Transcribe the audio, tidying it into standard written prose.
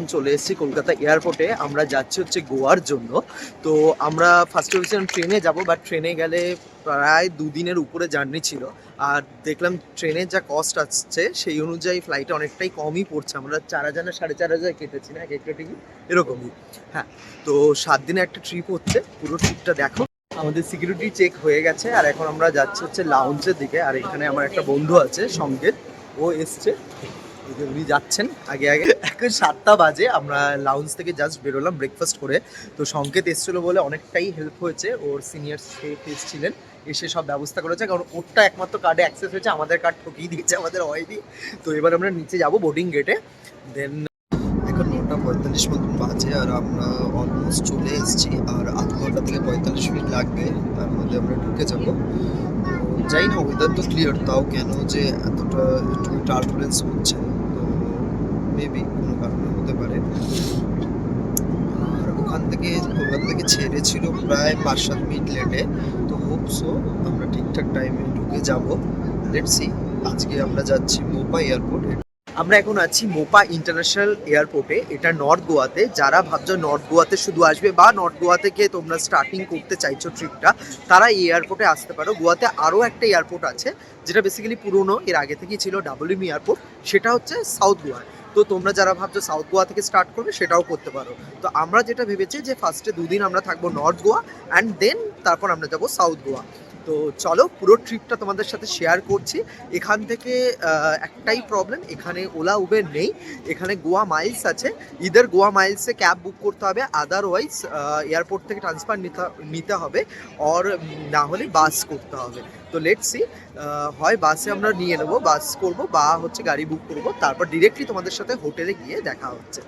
এখন চলে এসেছি কলকাতা এয়ারপোর্টে। আমরা যাচ্ছি হচ্ছে গোয়ার জন্য। তো আমরা ফার্স্টে ভেবেছিলাম ট্রেনে যাব, বাট ট্রেনে গেলে প্রায় 2 দিনের উপরে জার্নি ছিল। আর দেখলাম ট্রেনের যা কস্ট আসছে সেই অনুযায়ী ফ্লাইটে অনেকটাই কমই পড়ছে। আমরা 4,000 না 4,500 কেটেছি না এক একটা টিকিট, এরকমই। হ্যাঁ, তো 7 দিনের একটা ট্রিপ হচ্ছে, পুরো ট্রিপটা দেখো। আমাদের সিকিউরিটি চেক হয়ে গেছে আর এখন আমরা যাচ্ছি হচ্ছে লাউঞ্জের দিকে। আর এখানে আমার একটা বন্ধু আছে সংকেত, ও এসছে, উনি যাচ্ছেন আগে আগে। এখন 7টা বাজে, আমরা লাউঞ্জ থেকে জাস্ট বেরোলাম ব্রেকফাস্ট করে। তো সংকেত এসেছিল বলে অনেকটাই হেল্প হয়েছে, ওর সিনিয়র শেফ এসেছিলেন, এসে সব ব্যবস্থা করেছে, কারণ ওরটা একমাত্র কার্ডে অ্যাক্সেস হয়েছে, আমাদের কার্ড ঠকিয়ে দিয়েছে, আমাদের হয়নি। তো এবার আমরা নিচে যাব বোর্ডিং গেটে। দেন এখন 9:45 মতন বাজে আর আমরা অলমোস্ট চলে এসেছি। আর আধ ঘন্টা থেকে 45 মিনিট লাগবে, তার মধ্যে আমরা ঢুকে যাব। যাই না, ওয়েদার তো ক্লিয়ার, তাও কেন যে এতটা একটু টার্বুলেন্স হচ্ছে, তো মেবি কোনো কারণে হতে পারে। আর ওখান থেকে কলকাতা থেকে ছেড়েছিল প্রায় 5-7 মিনিট লেটে, তো হোপ সো আমরা ঠিকঠাক টাইমে ঢুকে যাব। Let's see. আজকে আমরা যাচ্ছি মোপা এয়ারপোর্টে। আমরা এখন আছি মোপা ইন্টারন্যাশনাল এয়ারপোর্টে, এটা নর্থ গোয়াতে। যারা ভাবছো নর্থ গোয়াতে শুধু আসবে বা নর্থ গোয়া থেকে তোমরা স্টার্টিং করতে চাইছো ট্রিপটা, তারা এই এয়ারপোর্টে আসতে পারো। গোয়াতে আরও একটা এয়ারপোর্ট আছে যেটা বেসিক্যালি পুরনো, এর আগে থেকেই ছিল, ডাবলুএম এয়ারপোর্ট, সেটা হচ্ছে সাউথ গোয়া। তো তোমরা যারা ভাবছো সাউথ গোয়া থেকে স্টার্ট করবে সেটাও করতে পারো। তো আমরা যেটা ভেবেছি যে ফার্স্টে 2 দিন আমরা থাকবো নর্থ গোয়া অ্যান্ড দেন তারপর আমরা যাবো সাউথ গোয়া। তো চলো পুরো ট্রিপটা তোমাদের সাথে শেয়ার করছি। এখান থেকে একটাই প্রবলেম, এখানে ওলা উবের নেই, এখানে গোয়া মাইলস আছে। ইদার গোয়া মাইলসে ক্যাব বুক করতে হবে, আদারওয়াইজ এয়ারপোর্ট থেকে ট্রান্সফার নিতে হবে, অর না হলে বাস করতে হবে। তো লেটস সি, হয় বাসে আমরা নিয়ে নেবো, বাস করবো, বা হচ্ছে গাড়ি বুক করবো, তারপর ডিরেক্টলি তোমাদের সাথে হোটেলে গিয়ে দেখা হচ্ছে।